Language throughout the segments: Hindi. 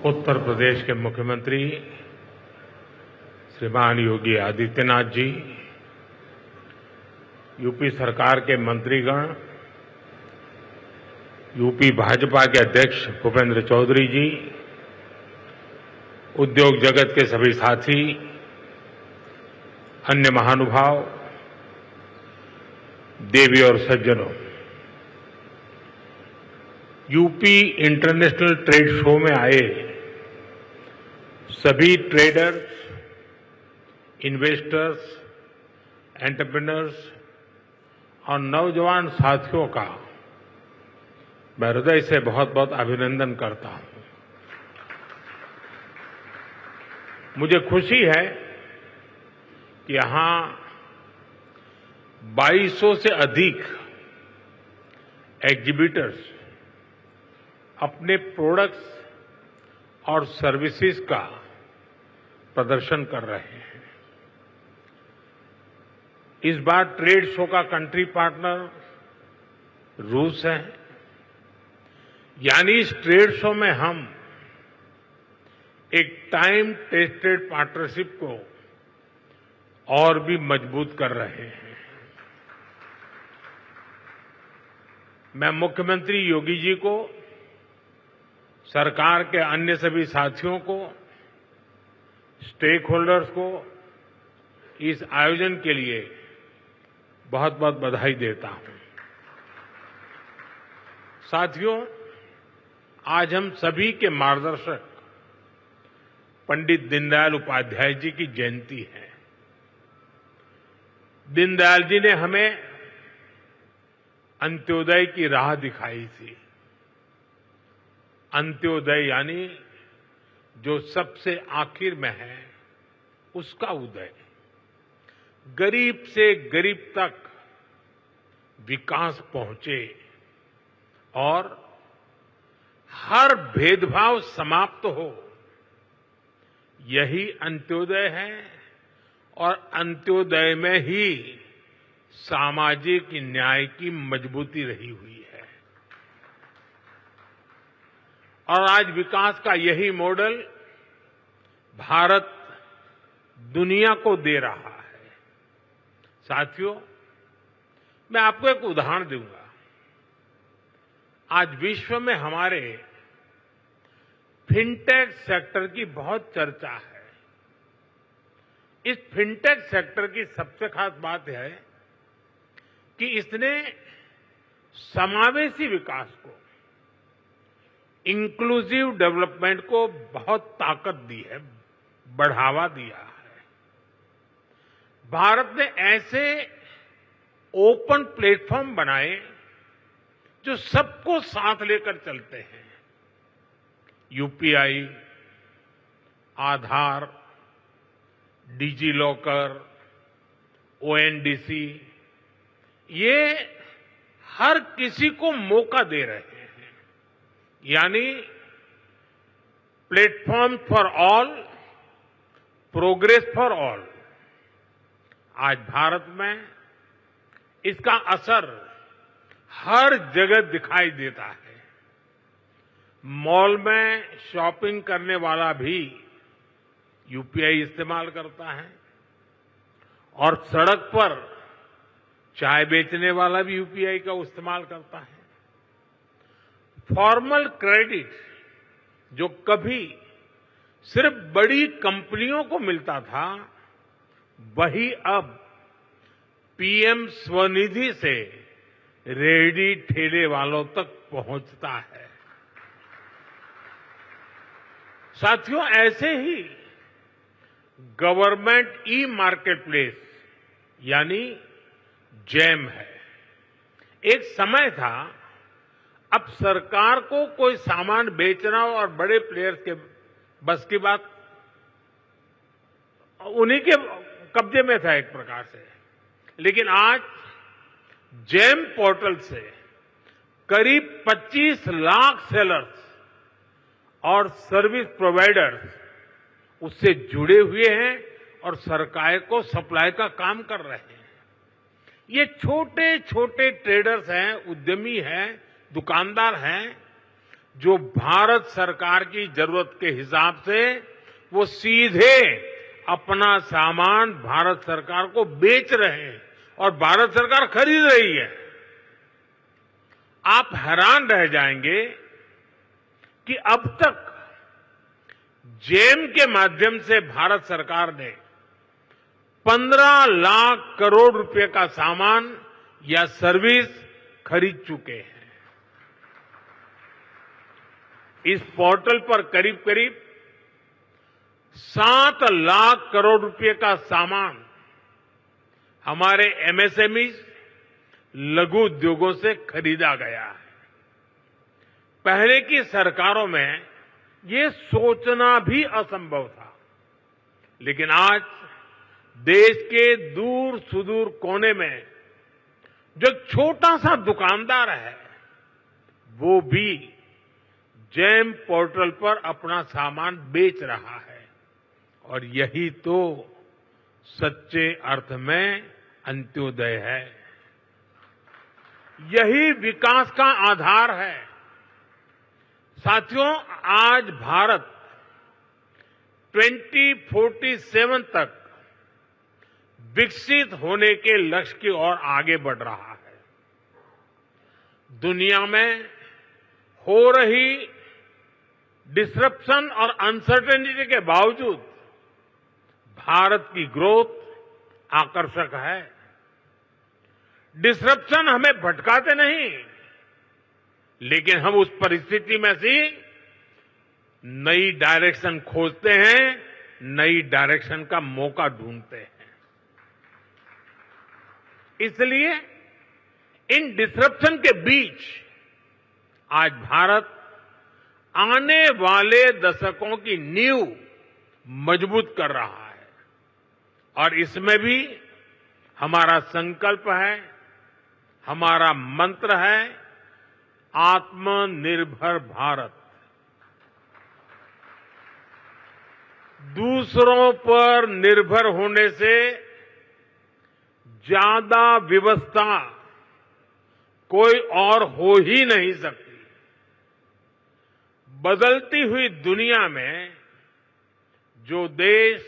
उत्तर प्रदेश के मुख्यमंत्री श्रीमान योगी आदित्यनाथ जी, यूपी सरकार के मंत्रीगण, यूपी भाजपा के अध्यक्ष भूपेंद्र चौधरी जी, उद्योग जगत के सभी साथी, अन्य महानुभाव, देवी और सज्जनों, यूपी इंटरनेशनल ट्रेड शो में आए सभी ट्रेडर्स, इन्वेस्टर्स, एंटरप्रेन्योर्स और नौजवान साथियों का मैं हृदय से बहुत बहुत अभिनंदन करता हूं। मुझे खुशी है कि यहां 2200 से अधिक एग्जीबिटर्स अपने प्रोडक्ट्स और सर्विसेज का प्रदर्शन कर रहे हैं। इस बार ट्रेड शो का कंट्री पार्टनर रूस है, यानी इस ट्रेड शो में हम एक टाइम टेस्टेड पार्टनरशिप को और भी मजबूत कर रहे हैं। मैं मुख्यमंत्री योगी जी को, सरकार के अन्य सभी साथियों को, स्टेक होल्डर्स को इस आयोजन के लिए बहुत बहुत बधाई देता हूं। साथियों, आज हम सभी के मार्गदर्शक पंडित दीनदयाल उपाध्याय जी की जयंती है। दीनदयाल जी ने हमें अंत्योदय की राह दिखाई थी। अंत्योदय यानी जो सबसे आखिर में है उसका उदय, गरीब से गरीब तक विकास पहुंचे और हर भेदभाव समाप्त हो, यही अंत्योदय है। और अंत्योदय में ही सामाजिक न्याय की मजबूती रही हुई है। और आज विकास का यही मॉडल भारत दुनिया को दे रहा है। साथियों, मैं आपको एक उदाहरण दूंगा। आज विश्व में हमारे फिनटेक सेक्टर की बहुत चर्चा है। इस फिनटेक सेक्टर की सबसे खास बात है कि इसने समावेशी विकास को, इंक्लूसिव डेवलपमेंट को बहुत ताकत दी है, बढ़ावा दिया है। भारत ने ऐसे ओपन प्लेटफॉर्म बनाए जो सबको साथ लेकर चलते हैं। यूपीआई, आधार, डिजी लॉकर, ओएनडीसी, ये हर किसी को मौका दे रहे हैं। यानी platform for all, progress for all. आज भारत में इसका असर हर जगह दिखाई देता है। मॉल में शॉपिंग करने वाला भी यूपीआई इस्तेमाल करता है और सड़क पर चाय बेचने वाला भी यूपीआई का इस्तेमाल करता है। फॉर्मल क्रेडिट जो कभी सिर्फ बड़ी कंपनियों को मिलता था, वही अब पीएम स्वनिधि से रेहड़ी ठेले वालों तक पहुंचता है। साथियों, ऐसे ही गवर्नमेंट ई मार्केटप्लेस यानी जैम है। एक समय था, अब सरकार को कोई सामान बेचना और बड़े प्लेयर्स के बस की बात, उन्हीं के कब्जे में था एक प्रकार से। लेकिन आज जैम पोर्टल से करीब 25 लाख सेलर्स और सर्विस प्रोवाइडर्स उससे जुड़े हुए हैं और सरकार को सप्लाई का काम कर रहे हैं। ये छोटे छोटे ट्रेडर्स हैं, उद्यमी हैं, दुकानदार हैं, जो भारत सरकार की जरूरत के हिसाब से वो सीधे अपना सामान भारत सरकार को बेच रहे हैं और भारत सरकार खरीद रही है। आप हैरान रह जाएंगे कि अब तक जेम के माध्यम से भारत सरकार ने 15 लाख करोड़ रुपए का सामान या सर्विस खरीद चुके हैं। इस पोर्टल पर करीब करीब 7 लाख करोड़ रुपए का सामान हमारे एमएसएमई लघु उद्योगों से खरीदा गया है। पहले की सरकारों में ये सोचना भी असंभव था, लेकिन आज देश के दूर सुदूर कोने में जो छोटा सा दुकानदार है वो भी जेम पोर्टल पर अपना सामान बेच रहा है और यही तो सच्चे अर्थ में अंत्योदय है। यही विकास का आधार है। साथियों, आज भारत 2047 तक विकसित होने के लक्ष्य की ओर आगे बढ़ रहा है। दुनिया में हो रही डिसरप्शन और अनसर्टेनिटी के बावजूद भारत की ग्रोथ आकर्षक है। डिसरप्शन हमें भटकाते नहीं, लेकिन हम उस परिस्थिति में से नई डायरेक्शन खोजते हैं, नई डायरेक्शन का मौका ढूंढते हैं। इसलिए इन डिसरप्शन के बीच आज भारत आने वाले दशकों की नींव मजबूत कर रहा है और इसमें भी हमारा संकल्प है, हमारा मंत्र है आत्मनिर्भर भारत। दूसरों पर निर्भर होने से ज्यादा व्यवस्था कोई और हो ही नहीं सकती। बदलती हुई दुनिया में जो देश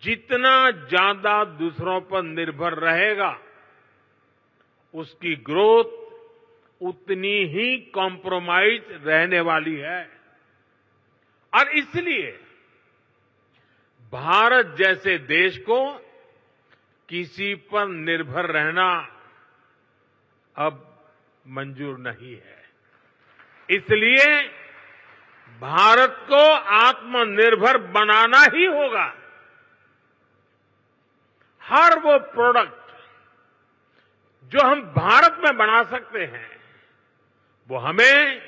जितना ज्यादा दूसरों पर निर्भर रहेगा उसकी ग्रोथ उतनी ही कॉम्प्रोमाइज रहने वाली है। और इसलिए भारत जैसे देश को किसी पर निर्भर रहना अब मंजूर नहीं है। इसलिए भारत को आत्मनिर्भर बनाना ही होगा। हर वो प्रोडक्ट जो हम भारत में बना सकते हैं वो हमें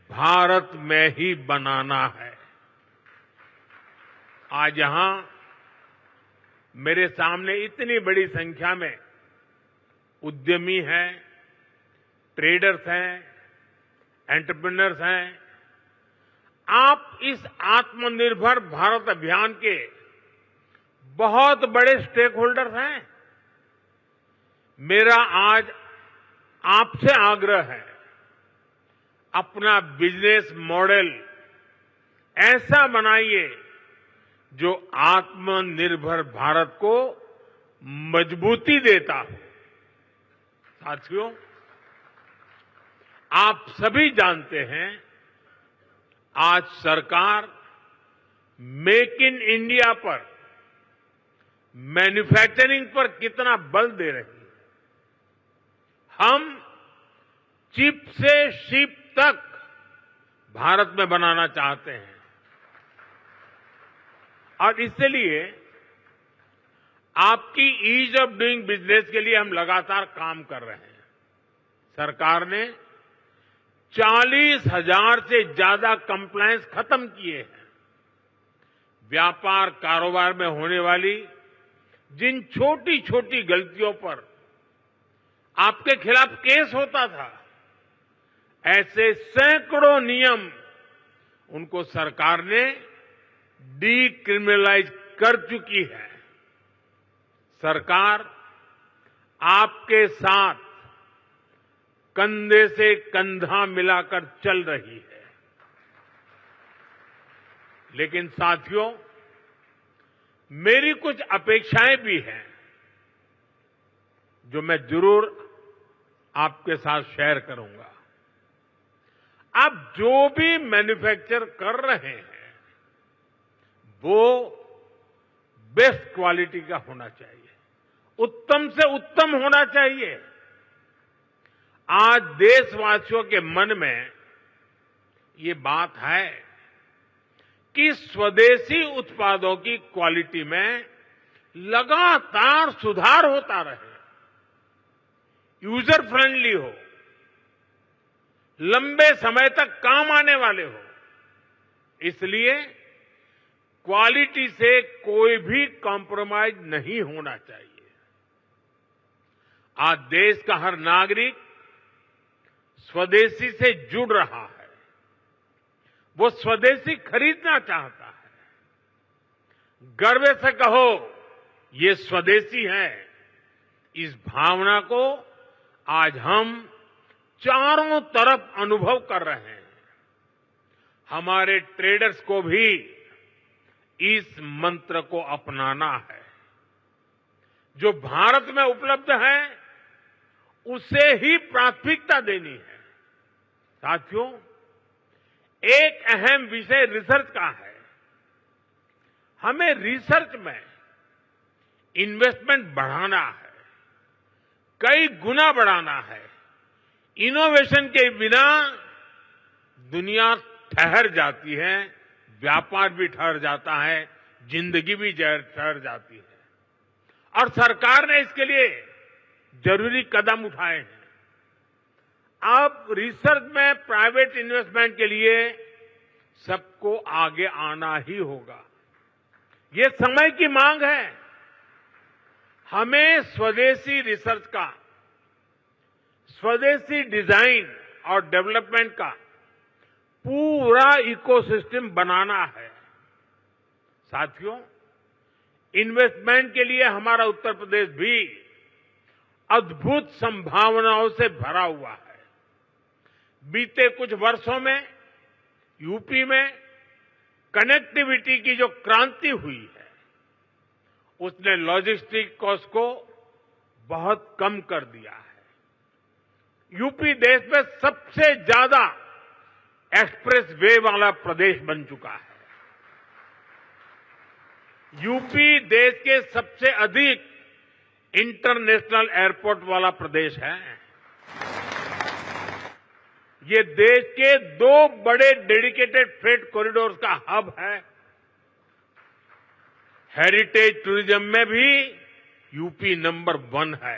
भारत में ही बनाना है। आज यहां मेरे सामने इतनी बड़ी संख्या में उद्यमी हैं, ट्रेडर्स हैं, एंटरप्रेन्योर्स हैं। आप इस आत्मनिर्भर भारत अभियान के बहुत बड़े स्टेक होल्डर्स हैं। मेरा आज आपसे आग्रह है, अपना बिजनेस मॉडल ऐसा बनाइए जो आत्मनिर्भर भारत को मजबूती देता हो। साथियों, आप सभी जानते हैं आज सरकार मेक इन इंडिया पर, मैन्युफैक्चरिंग पर कितना बल दे रही है। हम चिप से शिप तक भारत में बनाना चाहते हैं और इसलिए आपकी ईज ऑफ डूइंग बिजनेस के लिए हम लगातार काम कर रहे हैं। सरकार ने 40,000 से ज्यादा कंप्लायंस खत्म किए हैं। व्यापार कारोबार में होने वाली जिन छोटी छोटी गलतियों पर आपके खिलाफ केस होता था, ऐसे सैकड़ों नियम उनको सरकार ने डीक्रिमिनलाइज कर चुकी है। सरकार आपके साथ कंधे से कंधा मिलाकर चल रही है। लेकिन साथियों, मेरी कुछ अपेक्षाएं भी हैं जो मैं जरूर आपके साथ शेयर करूंगा। आप जो भी मैन्युफैक्चर कर रहे हैं वो बेस्ट क्वालिटी का होना चाहिए, उत्तम से उत्तम होना चाहिए। आज देशवासियों के मन में ये बात है कि स्वदेशी उत्पादों की क्वालिटी में लगातार सुधार होता रहे, यूजर फ्रेंडली हो, लंबे समय तक काम आने वाले हो। इसलिए क्वालिटी से कोई भी कॉम्प्रोमाइज नहीं होना चाहिए। आज देश का हर नागरिक स्वदेशी से जुड़ रहा है, वो स्वदेशी खरीदना चाहता है। गर्व से कहो ये स्वदेशी है। इस भावना को आज हम चारों तरफ अनुभव कर रहे हैं। हमारे ट्रेडर्स को भी इस मंत्र को अपनाना है। जो भारत में उपलब्ध है उसे ही प्राथमिकता देनी है। साथियों, एक अहम विषय रिसर्च का है। हमें रिसर्च में इन्वेस्टमेंट बढ़ाना है, कई गुना बढ़ाना है। इनोवेशन के बिना दुनिया ठहर जाती है, व्यापार भी ठहर जाता है, जिंदगी भी ठहर जाती है। और सरकार ने इसके लिए जरूरी कदम उठाए हैं। अब रिसर्च में प्राइवेट इन्वेस्टमेंट के लिए सबको आगे आना ही होगा। ये समय की मांग है। हमें स्वदेशी रिसर्च का, स्वदेशी डिजाइन और डेवलपमेंट का पूरा इकोसिस्टम बनाना है। साथियों, इन्वेस्टमेंट के लिए हमारा उत्तर प्रदेश भी अद्भुत संभावनाओं से भरा हुआ है। बीते कुछ वर्षों में यूपी में कनेक्टिविटी की जो क्रांति हुई है उसने लॉजिस्टिक कॉस्ट को बहुत कम कर दिया है। यूपी देश में सबसे ज्यादा एक्सप्रेस वे वाला प्रदेश बन चुका है। यूपी देश के सबसे अधिक इंटरनेशनल एयरपोर्ट वाला प्रदेश है। ये देश के 2 बड़े डेडिकेटेड फ्रेट कॉरिडोर्स का हब है। हेरिटेज टूरिज्म में भी यूपी नंबर 1 है।